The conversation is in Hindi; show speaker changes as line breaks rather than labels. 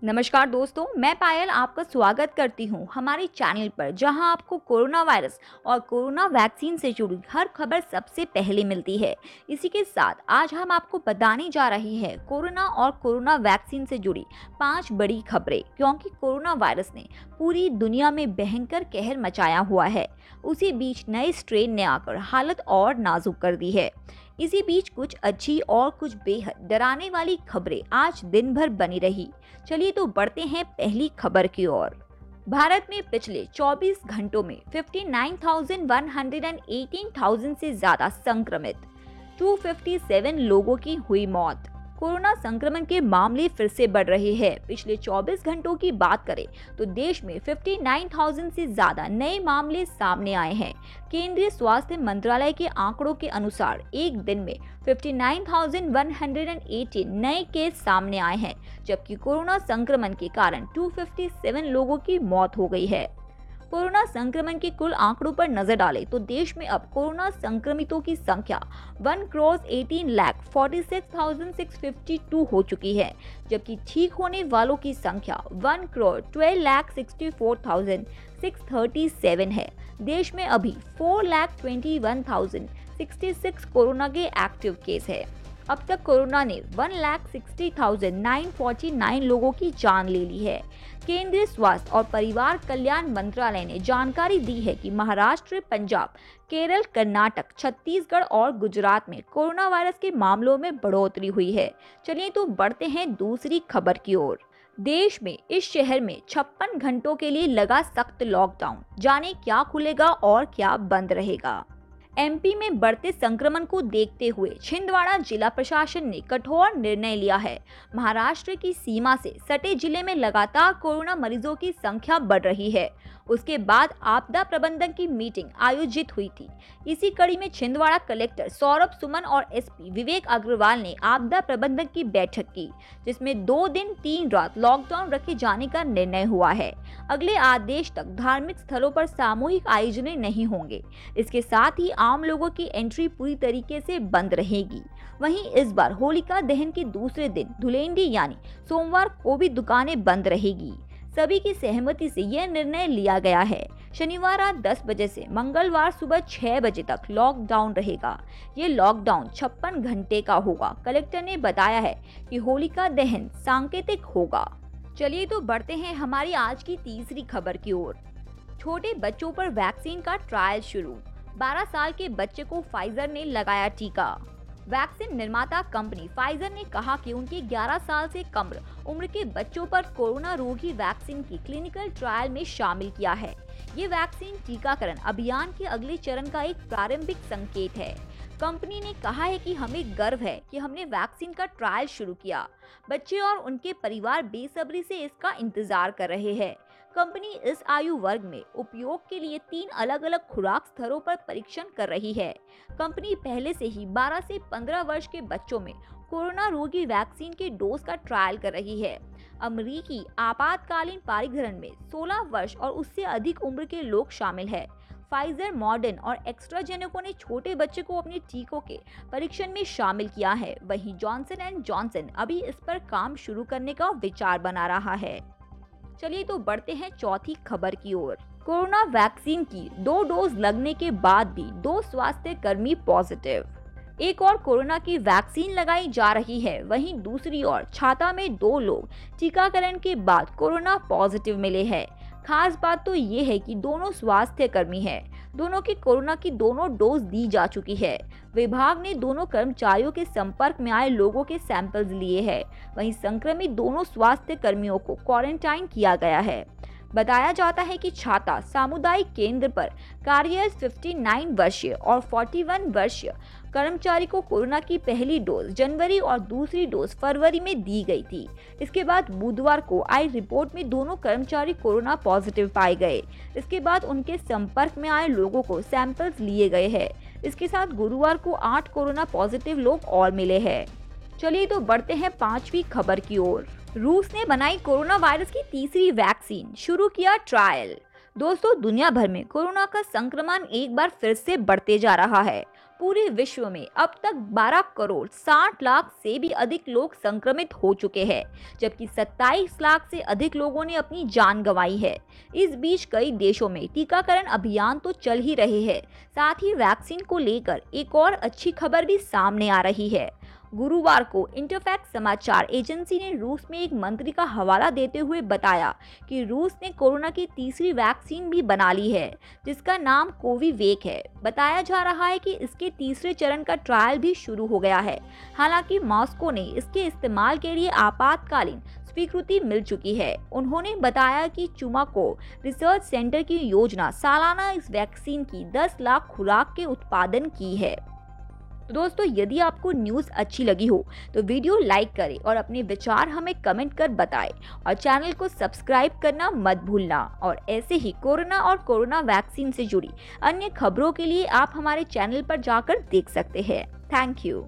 नमस्कार दोस्तों, मैं पायल आपका स्वागत करती हूँ हमारे चैनल पर, जहां आपको कोरोना वायरस और कोरोना वैक्सीन से जुड़ी हर खबर सबसे पहले मिलती है। इसी के साथ आज हम आपको बताने जा रहे हैं कोरोना और कोरोना वैक्सीन से जुड़ी 5 बड़ी खबरें, क्योंकि कोरोना वायरस ने पूरी दुनिया में भयंकर कहर मचाया हुआ है। उसी बीच नए स्ट्रेन ने आकर हालत और नाजुक कर दी है। इसी बीच कुछ अच्छी और कुछ बेहद डराने वाली खबरें आज दिन भर बनी रही। चलिए तो बढ़ते हैं पहली खबर की ओर। भारत में पिछले 24 घंटों में 59,118,000 से ज्यादा संक्रमित, 257 लोगों की हुई मौत। कोरोना संक्रमण के मामले फिर से बढ़ रहे हैं। पिछले 24 घंटों की बात करें तो देश में 59,000 से ज्यादा नए मामले सामने आए हैं। केंद्रीय स्वास्थ्य मंत्रालय के आंकड़ों के अनुसार एक दिन में 59,118 नए केस सामने आए हैं, जबकि कोरोना संक्रमण के कारण 257 लोगों की मौत हो गई है। कोरोना संक्रमण के कुल आंकड़ों पर नजर डालें तो देश में अब कोरोना संक्रमितों की संख्या 1,18,46,652 हो चुकी है, जबकि ठीक होने वालों की संख्या 1,12,64,637 है। देश में अभी 4,21,066 कोरोना के एक्टिव केस है। अब तक कोरोना ने 1,60,949 लोगों की जान ले ली है। केंद्रीय स्वास्थ्य और परिवार कल्याण मंत्रालय ने जानकारी दी है कि महाराष्ट्र, पंजाब, केरल, कर्नाटक, छत्तीसगढ़ और गुजरात में कोरोना वायरस के मामलों में बढ़ोतरी हुई है। चलिए तो बढ़ते हैं दूसरी खबर की ओर। देश में इस शहर में 56 घंटों के लिए लगा सख्त लॉकडाउन। जाने क्या खुलेगा और क्या बंद रहेगा। एमपी में बढ़ते संक्रमण को देखते हुए छिंदवाड़ा जिला प्रशासन ने कठोर निर्णय लिया है। महाराष्ट्र की सीमा से सटे जिले में लगातार कोरोना मरीजों की संख्या बढ़ रही है। उसके बाद आपदा प्रबंधन की मीटिंग आयोजित हुई थी। इसी कड़ी में छिंदवाड़ा कलेक्टर सौरभ सुमन और एसपी विवेक अग्रवाल ने आपदा प्रबंधन की बैठक की, जिसमें 2 दिन 3 रात लॉकडाउन रखे जाने का निर्णय हुआ है। अगले आदेश तक धार्मिक स्थलों पर सामूहिक आयोजन नहीं होंगे। इसके साथ ही आम लोगों की एंट्री पूरी तरीके से बंद रहेगी। वहीं इस बार होलिका दहन के दूसरे दिन धुलेंडी यानी सोमवार को भी दुकानें बंद रहेगी। सभी की सहमति से यह निर्णय लिया गया है। शनिवार रात 10 बजे से मंगलवार सुबह 6 बजे तक लॉकडाउन रहेगा। ये लॉकडाउन 56 घंटे का होगा। कलेक्टर ने बताया है कि होलिका दहन सांकेतिक होगा। चलिए तो बढ़ते हैं हमारी आज की तीसरी खबर की ओर। छोटे बच्चों पर वैक्सीन का ट्रायल शुरू। 12 साल के बच्चे को फाइजर ने लगाया टीका। वैक्सीन निर्माता कंपनी फाइजर ने कहा कि उनके 11 साल से कम उम्र के बच्चों पर कोरोना रोधी वैक्सीन की क्लिनिकल ट्रायल में शामिल किया है। ये वैक्सीन टीकाकरण अभियान के अगले चरण का एक प्रारंभिक संकेत है। कंपनी ने कहा है कि हमें गर्व है कि हमने वैक्सीन का ट्रायल शुरू किया। बच्चे और उनके परिवार बेसब्री से इसका इंतजार कर रहे हैं। कंपनी इस आयु वर्ग में उपयोग के लिए 3 अलग-अलग खुराक स्तरों पर परीक्षण कर रही है। कंपनी पहले से ही 12 से 15 वर्ष के बच्चों में कोरोना रोगी वैक्सीन के डोज का ट्रायल कर रही है। अमेरिकी आपातकालीन परिघरण में 16 वर्ष और उससे अधिक उम्र के लोग शामिल हैं। फाइजर, मॉडर्न और एक्स्ट्राजेनेका ने छोटे बच्चे को अपने टीकों के परीक्षण में शामिल किया है। वहीं जॉनसन एंड जॉनसन अभी इस पर काम शुरू करने का विचार बना रहा है। चलिए तो बढ़ते हैं चौथी खबर की ओर। कोरोना वैक्सीन की 2 डोज लगने के बाद भी 2 स्वास्थ्य कर्मी पॉजिटिव। एक और कोरोना की वैक्सीन लगाई जा रही है, वहीं दूसरी ओर छाता में 2 लोग टीकाकरण के बाद कोरोना पॉजिटिव मिले हैं। खास बात तो ये है कि दोनों स्वास्थ्य कर्मी हैं। दोनों की कोरोना की दोनों डोज दी जा चुकी है। विभाग ने दोनों कर्मचारियों के संपर्क में आए लोगों के सैंपल्स लिए हैं। वहीं संक्रमित दोनों स्वास्थ्य कर्मियों को क्वारंटाइन किया गया है। बताया जाता है कि छाता सामुदायिक केंद्र पर कार्यरत 59 वर्षीय और 41 वर्षीय कर्मचारी को कोरोना की पहली डोज जनवरी और दूसरी डोज फरवरी में दी गई थी। इसके बाद बुधवार को आई रिपोर्ट में दोनों कर्मचारी कोरोना पॉजिटिव पाए गए। इसके बाद उनके संपर्क में आए लोगों को सैंपल्स लिए गए हैं। इसके साथ गुरुवार को 8 कोरोना पॉजिटिव लोग और मिले हैं। चलिए तो बढ़ते हैं 5वीं खबर की ओर। रूस ने बनाई कोरोना वायरस की तीसरी वैक्सीन, शुरू किया ट्रायल। दोस्तों, दुनिया भर में कोरोना का संक्रमण एक बार फिर से बढ़ते जा रहा है। पूरे विश्व में अब तक 12 करोड़ 60 लाख से भी अधिक लोग संक्रमित हो चुके हैं, जबकि 27 लाख से अधिक लोगों ने अपनी जान गंवाई है। इस बीच कई देशों में टीकाकरण अभियान तो चल ही रहे हैं, साथ ही वैक्सीन को लेकर एक और अच्छी खबर भी सामने आ रही है। गुरुवार को इंटरफैक्ट समाचार एजेंसी ने रूस में एक मंत्री का हवाला देते हुए बताया कि रूस ने कोरोना की तीसरी वैक्सीन भी बना ली है, जिसका नाम कोविवेक है। बताया जा रहा है कि इसके तीसरे चरण का ट्रायल भी शुरू हो गया है। हालांकि मॉस्को ने इसके इस्तेमाल के लिए आपातकालीन स्वीकृति मिल चुकी है। उन्होंने बताया कि चुमाको रिसर्च सेंटर की योजना सालाना इस वैक्सीन की 10 लाख खुराक के उत्पादन की है। तो दोस्तों, यदि आपको न्यूज़ अच्छी लगी हो तो वीडियो लाइक करें और अपने विचार हमें कमेंट कर बताएं और चैनल को सब्सक्राइब करना मत भूलना। और ऐसे ही कोरोना और कोरोना वैक्सीन से जुड़ी अन्य खबरों के लिए आप हमारे चैनल पर जाकर देख सकते हैं। Thank you.